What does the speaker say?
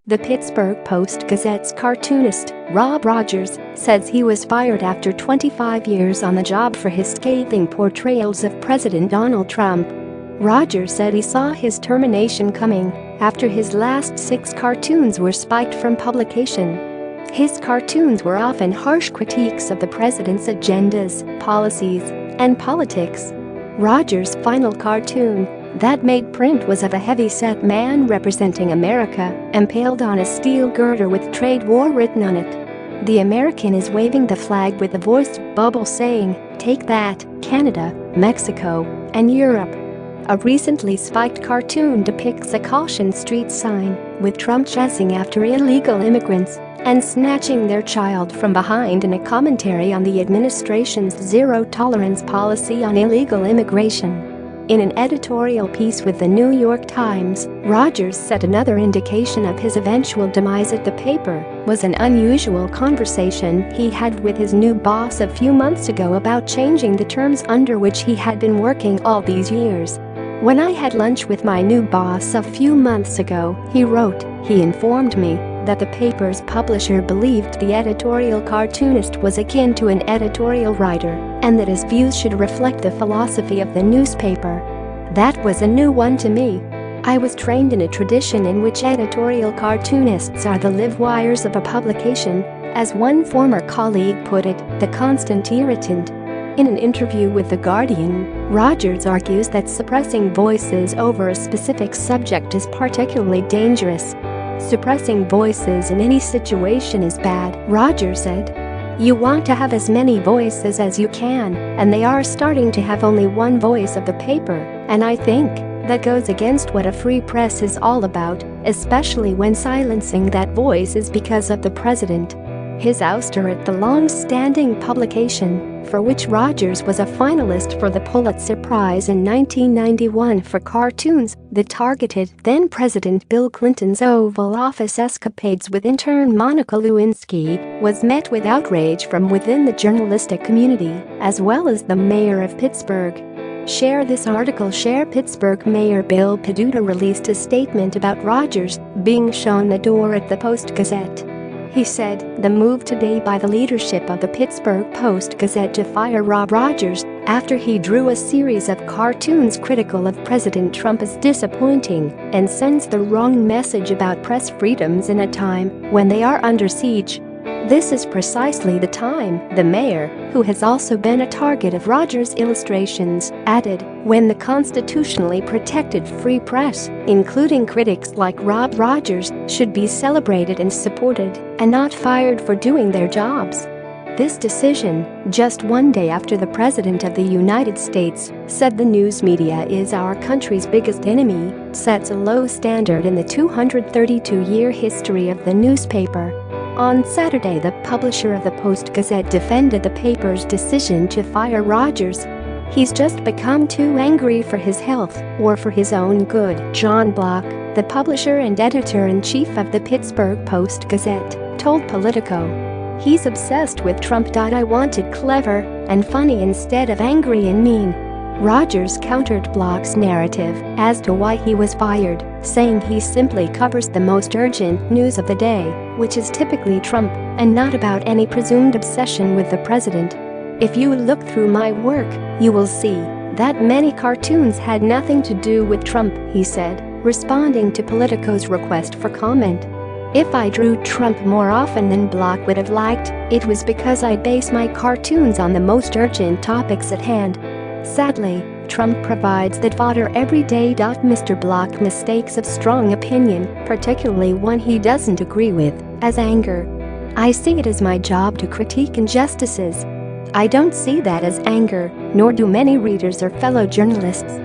The Pittsburgh Post-Gazette's cartoonist, Rob Rogers, says he was fired after 25 years on the job for his scathing portrayals of President Donald Trump. Rogers said he saw his termination coming after his last 6 cartoons were spiked from publication. His cartoons were often harsh critiques of the president's agendas, policies, and politics. Rogers' final cartoon that made print was of a heavy-set man representing America, impaled on a steel girder with "Trade War" written on it. The American is waving the flag with a voiced bubble saying, "Take that, Canada, Mexico, and Europe." A recently spiked cartoon depicts a Caution Street sign with Trump chasing after illegal immigrants and snatching their child from behind in a commentary on the administration's zero-tolerance policy on illegal immigration. In an editorial piece with the New York Times, Rogers said another indication of his eventual demise at the paper was an unusual conversation he had with his new boss a few months ago about changing the terms under which he had been working all these years. "When I had lunch with my new boss a few months ago," he wrote, "he informed me that the paper's publisher believed the editorial cartoonist was akin to an editorial writer and that his views should reflect the philosophy of the newspaper. That was a new one to me. I was trained in a tradition in which editorial cartoonists are the live wires of a publication, as one former colleague put it, the constant irritant." In an interview with The Guardian, Rogers argues that suppressing voices over a specific subject is particularly dangerous. "Suppressing voices in any situation is bad," Rogers said. "You want to have as many voices as you can, and they are starting to have only one voice of the paper, and I think that goes against what a free press is all about, especially when silencing that voice is because of the president." His ouster at the long-standing publication, for which Rogers was a finalist for the Pulitzer Prize in 1991 for cartoons that targeted then-President Bill Clinton's Oval Office escapades with intern Monica Lewinsky, was met with outrage from within the journalistic community, as well as the mayor of Pittsburgh. Share this article. Share Pittsburgh Mayor Bill Peduto released a statement about Rogers being shown the door at the Post-Gazette. He said, "The move today by the leadership of the Pittsburgh Post-Gazette to fire Rob Rogers after he drew a series of cartoons critical of President Trump is disappointing and sends the wrong message about press freedoms in a time when they are under siege." This is precisely the time, the mayor, who has also been a target of Rogers' illustrations, added, when the constitutionally protected free press, including critics like Rob Rogers, should be celebrated and supported, and not fired for doing their jobs. This decision, just one day after the President of the United States said the news media is our country's biggest enemy, sets a low standard in the 232-year history of the newspaper. On Saturday, the publisher of the Post-Gazette defended the paper's decision to fire Rogers. "He's just become too angry for his health or for his own good," John Block, the publisher and editor-in-chief of the Pittsburgh Post-Gazette, told Politico. "He's obsessed with Trump. I wanted clever and funny instead of angry and mean." Rogers countered Block's narrative as to why he was fired, saying he simply covers the most urgent news of the day, which is typically Trump, and not about any presumed obsession with the president. "If you look through my work, you will see that many cartoons had nothing to do with Trump," he said, responding to Politico's request for comment. "If I drew Trump more often than Block would have liked, it was because I base my cartoons on the most urgent topics at hand. Sadly, Trump provides that fodder every day." Mr. Block mistakes of strong opinion, particularly one he doesn't agree with, as anger. "I see it as my job to critique injustices. I don't see that as anger, nor do many readers or fellow journalists.